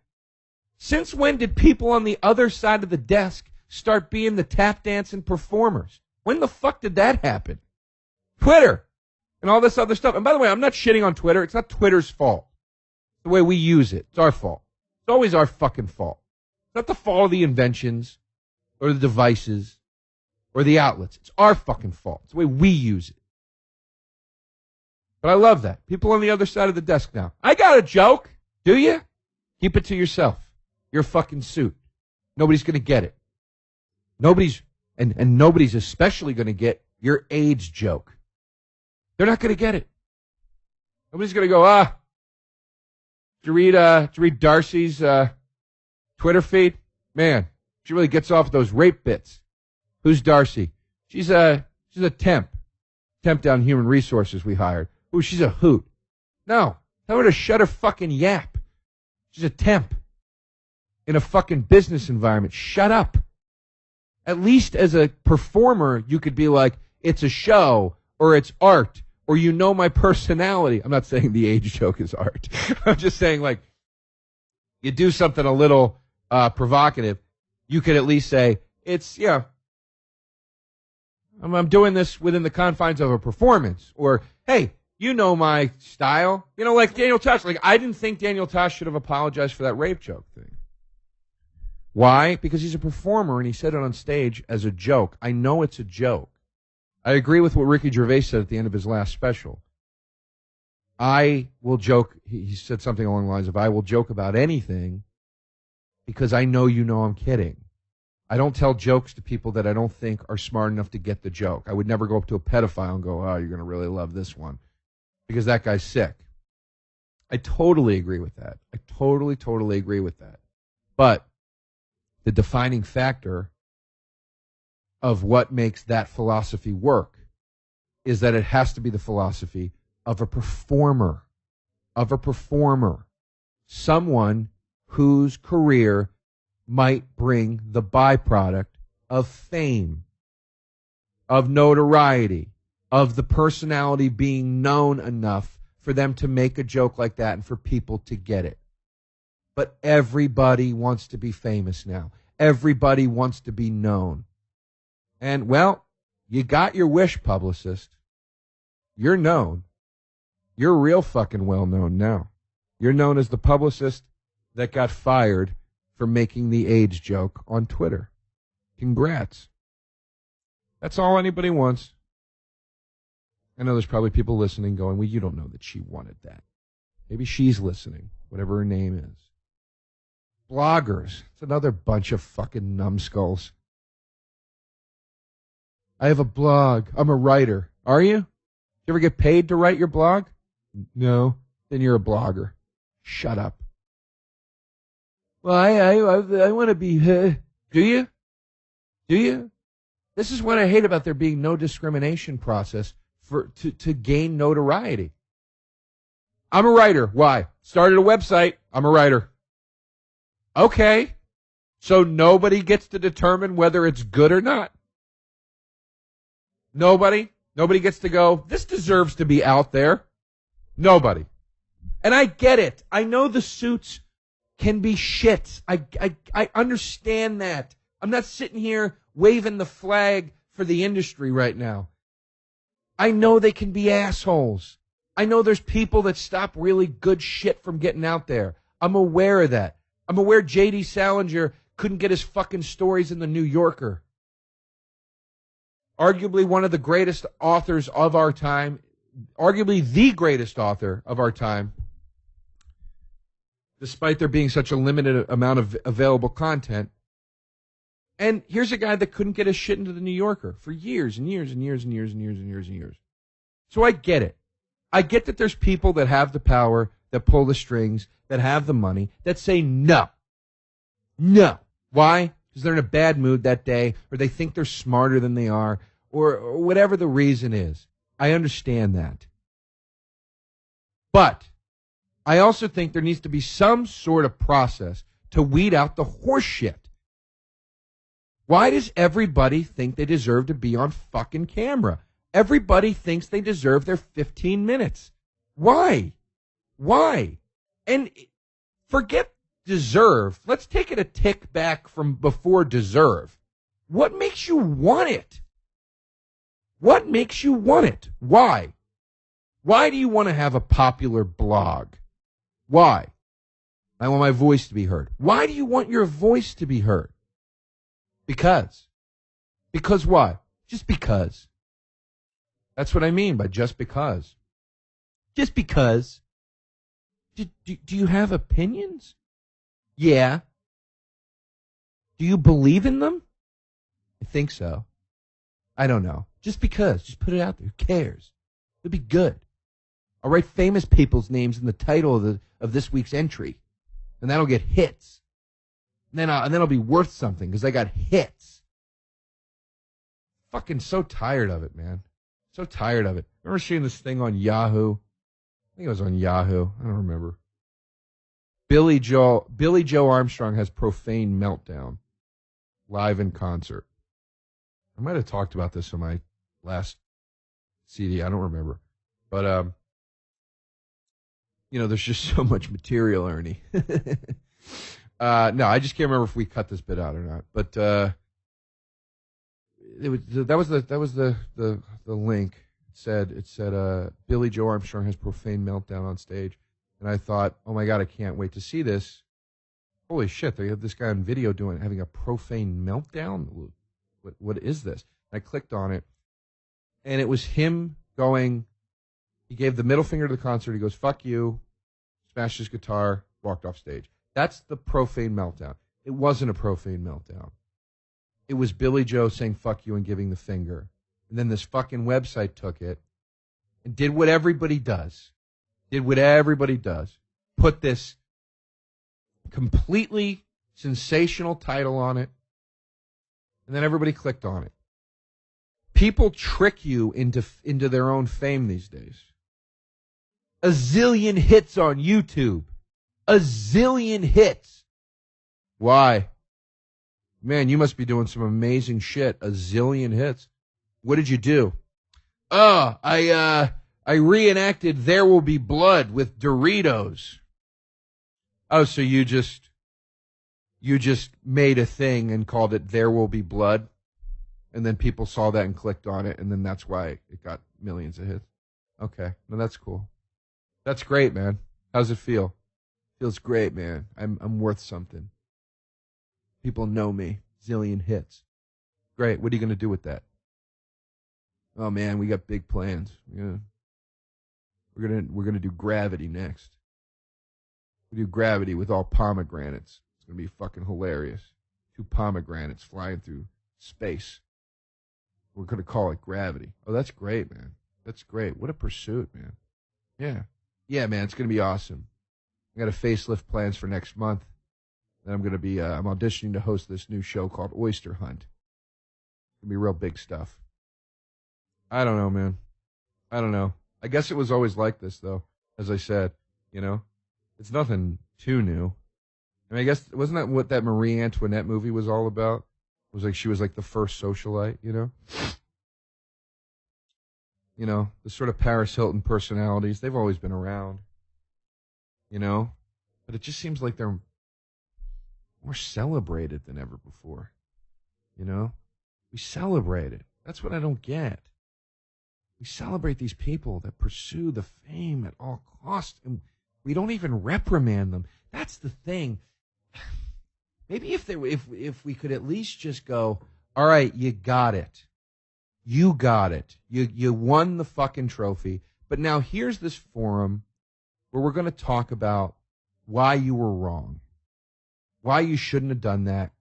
Since when did people on the other side of the desk start being the tap dancing performers? When the fuck did that happen? Twitter and all this other stuff. And by the way, I'm not shitting on Twitter. It's not Twitter's fault. The way we use it. It's our fault. It's always our fucking fault. It's not the fault of the inventions or the devices or the outlets. It's our fucking fault. It's the way we use it. But I love that. People on the other side of the desk now. I got a joke. Do you? Keep it to yourself. You're a fucking suit. Nobody's going to get it. Nobody's especially going to get your AIDS joke. They're not going to get it. Nobody's going to go, did you read Darcy's Twitter feed? Man, she really gets off those rape bits. Who's Darcy? She's a temp down human resources we hired. Ooh, she's a hoot. No, tell her to shut her fucking yap. She's a temp in a fucking business environment. Shut up. At least as a performer, you could be like, it's a show, or it's art, or you know my personality. I'm not saying the age joke is art. I'm just saying, like, you do something a little provocative, you could at least say, it's, I'm doing this within the confines of a performance. Or, hey, you know my style. You know, like Daniel Tosh. Like, I didn't think Daniel Tosh should have apologized for that rape joke thing. Why? Because he's a performer and he said it on stage as a joke. I know it's a joke. I agree with what Ricky Gervais said at the end of his last special. I will joke. He said something along the lines of, I will joke about anything because I know you know I'm kidding. I don't tell jokes to people that I don't think are smart enough to get the joke. I would never go up to a pedophile and go, oh, you're going to really love this one, because that guy's sick. I totally agree with that. I totally agree with that. But the defining factor of what makes that philosophy work is that it has to be the philosophy of a performer, someone whose career might bring the byproduct of fame, of notoriety, of the personality being known enough for them to make a joke like that and for people to get it. But everybody wants to be famous now. Everybody wants to be known. And, well, you got your wish, publicist. You're known. You're real fucking well known now. You're known as the publicist that got fired for making the AIDS joke on Twitter. Congrats. That's all anybody wants. I know there's probably people listening going, well, you don't know that she wanted that. Maybe she's listening, whatever her name is. Bloggers. It's another bunch of fucking numbskulls. I have a blog. I'm a writer. Are you? You ever get paid to write your blog? No. Then you're a blogger. Shut up. Well, I want to be... do you? Do you? This is what I hate about there being no discrimination process to gain notoriety. I'm a writer. Why? Started a website. I'm a writer. Okay. So nobody gets to determine whether it's good or not. Nobody gets to go, this deserves to be out there. Nobody. And I get it. I know the suits can be shit. I understand that. I'm not sitting here waving the flag for the industry right now. I know they can be assholes. I know there's people that stop really good shit from getting out there. I'm aware of that. I'm aware J.D. Salinger couldn't get his fucking stories in the New Yorker. Arguably one of the greatest authors of our time, arguably the greatest author of our time, despite there being such a limited amount of available content. And here's a guy that couldn't get his shit into the New Yorker for years and years and years and years and years and years and years. So I get it. I get that there's people that have the power, that pull the strings, that have the money, that say no. No. Why? Because they're in a bad mood that day, or they think they're smarter than they are, or whatever the reason is. I understand that. But I also think there needs to be some sort of process to weed out the horse shit. Why does everybody think they deserve to be on fucking camera? Everybody thinks they deserve their 15 minutes. Why? Why? And forget deserve. Let's take it a tick back from before deserve. What makes you want it? What makes you want it? Why? Why do you want to have a popular blog? Why? I want my voice to be heard. Why do you want your voice to be heard? Because. Because why? Just because. That's what I mean by just because. Just because. Do you have opinions? Yeah. Do you believe in them? I think so. I don't know. Just because. Just put it out there. Who cares? It'll be good. I'll write famous people's names in the title of this week's entry. And that'll get hits. And then I'll be worth something because I got hits. Fucking so tired of it, man. So tired of it. Remember seeing this thing on Yahoo? I think it was on Yahoo. I don't remember. Billy Joe Armstrong has profane meltdown live in concert. I might have talked about this on my last CD. I don't remember. But, there's just so much material, Ernie. No, I just can't remember if we cut this bit out or not. But that was the link. It said Billy Joe Armstrong has profane meltdown on stage. And I thought, oh my God, I can't wait to see this. Holy shit, they have this guy on video having a profane meltdown? What is this? I clicked on it, and it was him going, he gave the middle finger to the concert, he goes, fuck you, smashed his guitar, walked off stage. That's the profane meltdown. It wasn't a profane meltdown. It was Billy Joe saying fuck you and giving the finger. And then this fucking website took it and did what everybody does. Put this completely sensational title on it. And then everybody clicked on it. People trick you into their own fame these days. A zillion hits on YouTube. A zillion hits. Why? Man, you must be doing some amazing shit. A zillion hits. What did you do? Oh, I reenacted There Will Be Blood with Doritos. Oh, so you just made a thing and called it There Will Be Blood, and then people saw that and clicked on it, and then that's why it got millions of hits. Okay, no, that's cool. That's great, man. How's it feel? Feels great, man. I'm worth something. People know me. Zillion hits. Great. What are you going to do with that? Oh man, we got big plans. Yeah. We're gonna do Gravity next. We do Gravity with all pomegranates. It's gonna be fucking hilarious. 2 pomegranates flying through space. We're gonna call it Gravity. Oh, that's great, man. That's great. What a pursuit, man. Yeah. Yeah, man, it's gonna be awesome. I got a facelift plans for next month. Then I'm gonna be I'm auditioning to host this new show called Oyster Hunt. It's gonna be real big stuff. I don't know, man. I don't know. I guess it was always like this, though, as I said, you know? It's nothing too new. I mean, I guess, wasn't that what that Marie Antoinette movie was all about? It was like she was like the first socialite, you know? You know, the sort of Paris Hilton personalities, they've always been around, you know? But it just seems like they're more celebrated than ever before, you know? We celebrate it. That's what I don't get. We celebrate these people that pursue the fame at all costs, and we don't even reprimand them. That's the thing. Maybe if we could at least just go, all right, you got it. You got it. You won the fucking trophy. But now here's this forum where we're going to talk about why you were wrong, why you shouldn't have done that,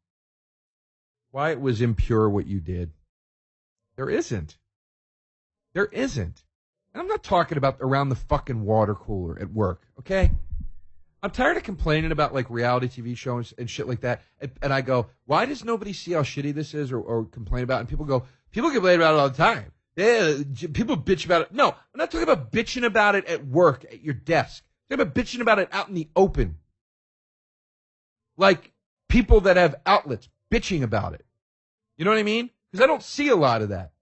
why it was impure what you did. There isn't. There isn't. And I'm not talking about around the fucking water cooler at work, okay? I'm tired of complaining about like reality TV shows and shit like that. And I go, why does nobody see how shitty this is or complain about it? And people go, people complain about it all the time. Yeah, people bitch about it. No, I'm not talking about bitching about it at work, at your desk. I'm talking about bitching about it out in the open. Like people that have outlets bitching about it. You know what I mean? Because I don't see a lot of that.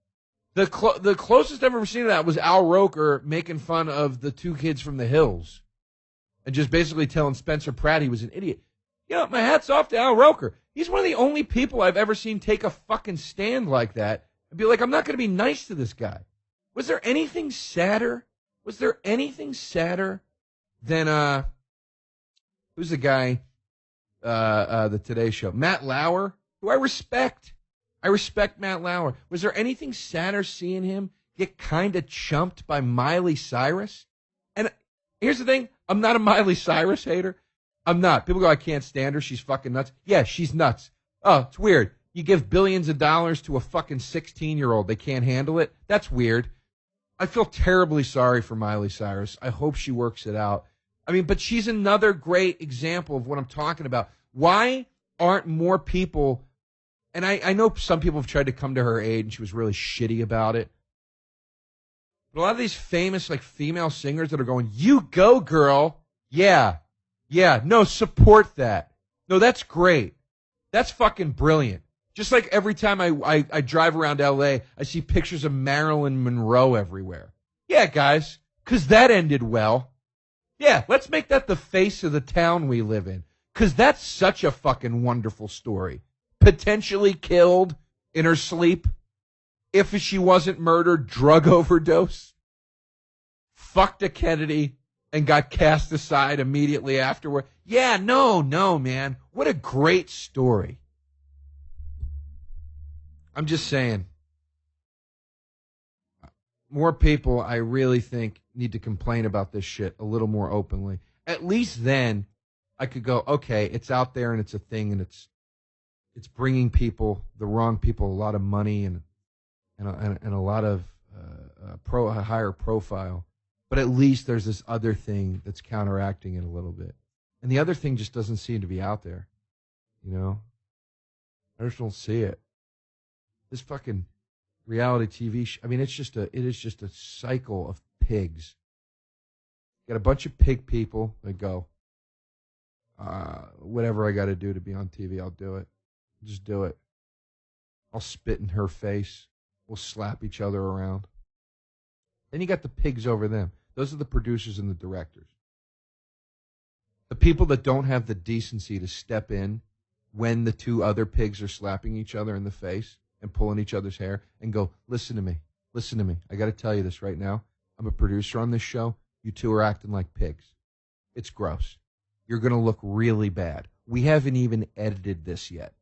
The closest I've ever seen of that was Al Roker making fun of the 2 kids from the Hills and just basically telling Spencer Pratt he was an idiot. You know, my hat's off to Al Roker. He's one of the only people I've ever seen take a fucking stand like that and be like, I'm not going to be nice to this guy. Was there anything sadder? Was there anything sadder than, who's the guy, the Today Show? Matt Lauer, who I respect. I respect Matt Lauer. Was there anything sadder seeing him get kind of chumped by Miley Cyrus? And here's the thing. I'm not a Miley Cyrus hater. I'm not. People go, I can't stand her. She's fucking nuts. Yeah, she's nuts. Oh, it's weird. You give billions of dollars to a fucking 16-year-old. They can't handle it. That's weird. I feel terribly sorry for Miley Cyrus. I hope she works it out. I mean, but she's another great example of what I'm talking about. Why aren't more people... And I know some people have tried to come to her aid, and she was really shitty about it. But a lot of these famous, like, female singers that are going, you go, girl. Yeah. No, support that. No, that's great. That's fucking brilliant. Just like every time I drive around L.A., I see pictures of Marilyn Monroe everywhere. Yeah, guys, because that ended well. Yeah, let's make that the face of the town we live in, because that's such a fucking wonderful story. Potentially killed in her sleep. If she wasn't murdered, drug overdose. Fucked a Kennedy and got cast aside immediately afterward. Yeah, no, man. What a great story. I'm just saying. More people, I really think, need to complain about this shit a little more openly. At least then I could go, okay, it's out there and it's a thing and it's bringing people, the wrong people, a lot of money and a lot of a higher profile. But at least there's this other thing that's counteracting it a little bit. And the other thing just doesn't seem to be out there. You know? I just don't see it. This fucking reality TV I mean, it is just a cycle of pigs. Got a bunch of pig people that go, whatever I got to do to be on TV, I'll do it. Just do it. I'll spit in her face. We'll slap each other around. Then you got the pigs over them. Those are the producers and the directors. The people that don't have the decency to step in when the 2 other pigs are slapping each other in the face and pulling each other's hair and go, listen to me. I got to tell you this right now. I'm a producer on this show. You 2 are acting like pigs. It's gross. You're going to look really bad. We haven't even edited this yet.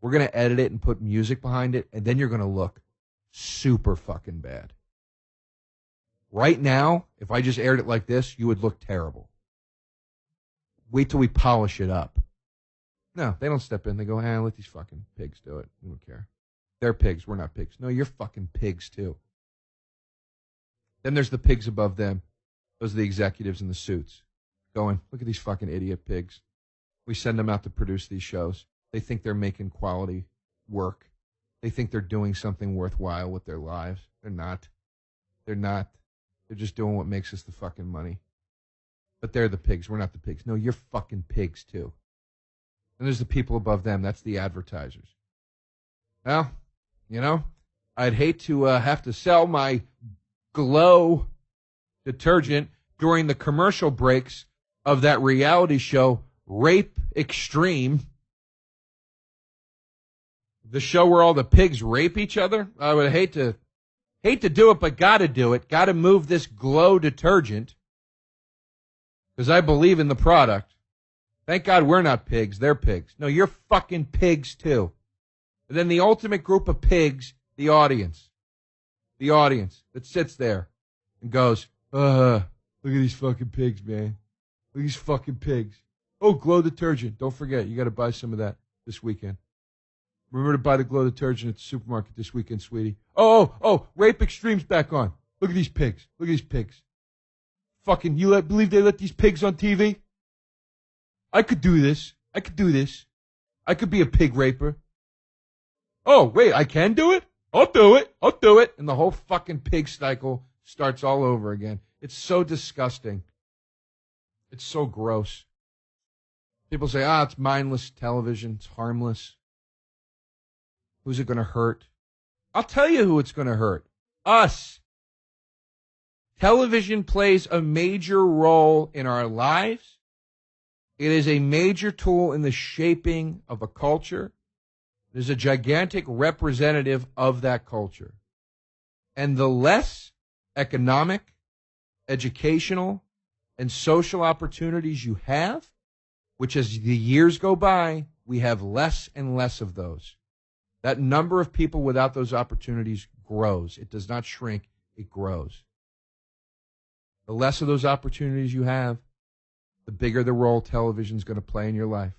We're going to edit it and put music behind it, and then you're going to look super fucking bad. Right now, if I just aired it like this, you would look terrible. Wait till we polish it up. No, they don't step in. They go, let these fucking pigs do it. We don't care. They're pigs. We're not pigs. No, you're fucking pigs too. Then there's the pigs above them. Those are the executives in the suits. Going, look at these fucking idiot pigs. We send them out to produce these shows. They think they're making quality work. They think they're doing something worthwhile with their lives. They're not. They're not. They're just doing what makes us the fucking money. But they're the pigs. We're not the pigs. No, you're fucking pigs too. And there's the people above them. That's the advertisers. Well, you know, I'd hate to have to sell my Glow detergent during the commercial breaks of that reality show, Rape Extreme. The show where all the pigs rape each other. I would hate to do it, but gotta do it. Gotta move this Glow detergent because I believe in the product. Thank God we're not pigs. They're pigs. No, you're fucking pigs too. And then the ultimate group of pigs, the audience. The audience that sits there and goes, look at these fucking pigs, man. Look at these fucking pigs. Oh, Glow detergent. Don't forget, you got to buy some of that this weekend. Remember to buy the Glow detergent at the supermarket this weekend, sweetie. Oh, Rape Extreme's back on. Look at these pigs. Look at these pigs. Fucking, believe they let these pigs on TV? I could do this. I could do this. I could be a pig raper. Oh, wait, I can do it? I'll do it. I'll do it. And the whole fucking pig cycle starts all over again. It's so disgusting. It's so gross. People say, it's mindless television. It's harmless. Who's it going to hurt? I'll tell you who it's going to hurt. Us. Television plays a major role in our lives. It is a major tool in the shaping of a culture. It is a gigantic representative of that culture. And the less economic, educational, and social opportunities you have, which as the years go by, we have less and less of those. That number of people without those opportunities grows. It does not shrink, it grows. The less of those opportunities you have, the bigger the role television is going to play in your life.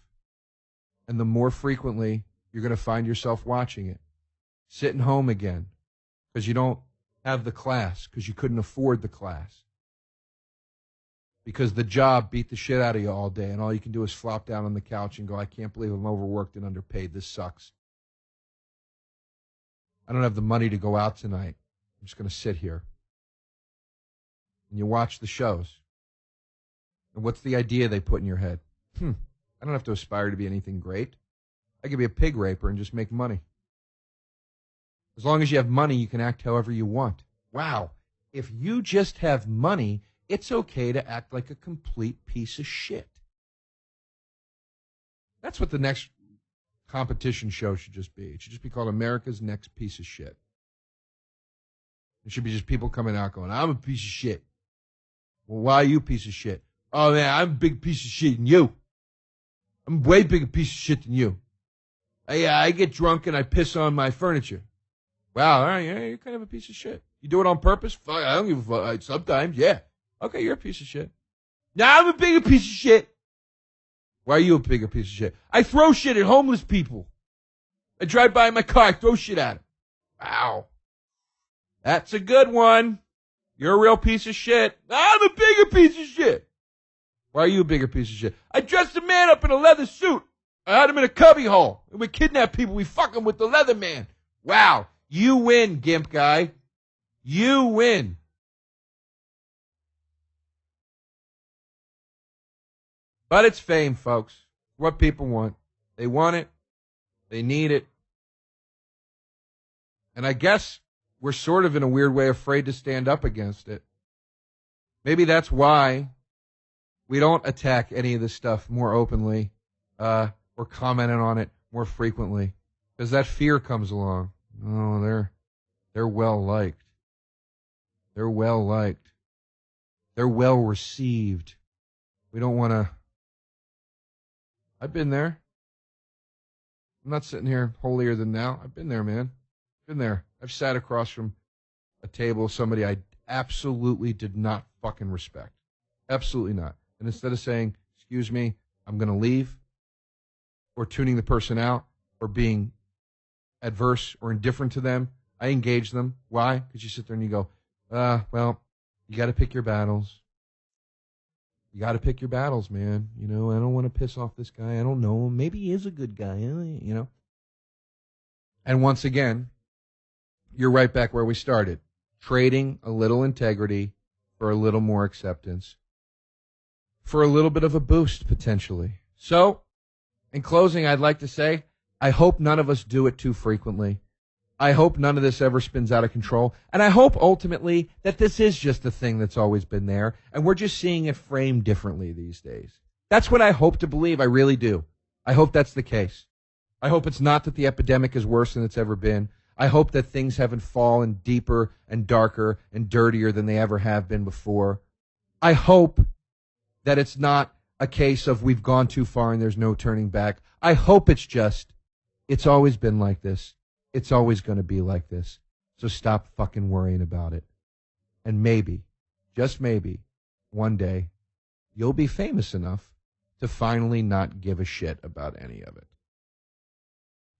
And the more frequently you're going to find yourself watching it. Sitting home again because you don't have the class, because you couldn't afford the class. Because the job beat the shit out of you all day and all you can do is flop down on the couch and go, I can't believe I'm overworked and underpaid. This sucks. I don't have the money to go out tonight. I'm just going to sit here. And you watch the shows. And what's the idea they put in your head? I don't have to aspire to be anything great. I could be a pig raper and just make money. As long as you have money, you can act however you want. Wow. If you just have money, it's okay to act like a complete piece of shit. That's what the next competition show should just be. It should just be called America's Next Piece of Shit. It should be just people coming out going, I'm a piece of shit. Well, why are you a piece of shit? Oh, man, I'm a big piece of shit than you. I'm a way bigger piece of shit than you. I get drunk and I piss on my furniture. Wow, all right, yeah, you're kind of a piece of shit. You do it on purpose? Fuck, I don't give a fuck. Sometimes, yeah. Okay, you're a piece of shit. Now I'm a bigger piece of shit. Why are you a bigger piece of shit? I throw shit at homeless people. I drive by in my car, I throw shit at them. Wow. That's a good one. You're a real piece of shit. I'm a bigger piece of shit. Why are you a bigger piece of shit? I dressed a man up in a leather suit. I had him in a cubby hole. And we kidnap people. We fuck him with the leather man. Wow. You win, gimp guy. You win. But it's fame, folks. What people want. They want it. They need it. And I guess we're sort of in a weird way afraid to stand up against it. Maybe that's why we don't attack any of this stuff more openly or commenting on it more frequently. Because that fear comes along. Oh, they're well liked. They're well liked. They're well received. We don't want to. I've been there. I'm not sitting here holier than thou. I've been there, man. Been there. I've sat across from a table of somebody I absolutely did not fucking respect. Absolutely not. And instead of saying, excuse me, I'm going to leave, or tuning the person out, or being adverse or indifferent to them, I engage them. Why? Because you sit there and you go, well, you got to pick your battles. You got to pick your battles, man. You know, I don't want to piss off this guy. I don't know him. Maybe he is a good guy, you know. And once again, you're right back where we started. Trading a little integrity for a little more acceptance, for a little bit of a boost, potentially. So, in closing, I'd like to say, I hope none of us do it too frequently. I hope none of this ever spins out of control. And I hope, ultimately, that this is just a thing that's always been there, and we're just seeing it framed differently these days. That's what I hope to believe. I really do. I hope that's the case. I hope it's not that the epidemic is worse than it's ever been. I hope that things haven't fallen deeper and darker and dirtier than they ever have been before. I hope that it's not a case of we've gone too far and there's no turning back. I hope it's just, it's always been like this. It's always going to be like this. So stop fucking worrying about it. And maybe, just maybe, one day, you'll be famous enough to finally not give a shit about any of it.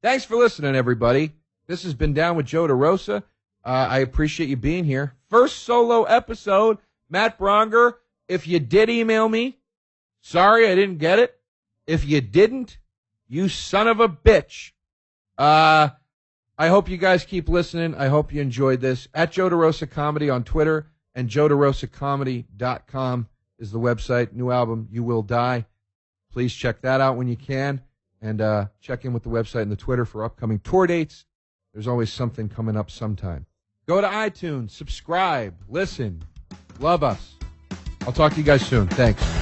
Thanks for listening, everybody. This has been Down with Joe DeRosa. I appreciate you being here. First solo episode, Matt Bronger. If you did email me, sorry I didn't get it. If you didn't, you son of a bitch. I hope you guys keep listening. I hope you enjoyed this. At Joe DeRosa Comedy on Twitter, and JoeDeRosaComedy.com is the website. New album, You Will Die. Please check that out when you can. And check in with the website and the Twitter for upcoming tour dates. There's always something coming up sometime. Go to iTunes, subscribe, listen, love us. I'll talk to you guys soon. Thanks.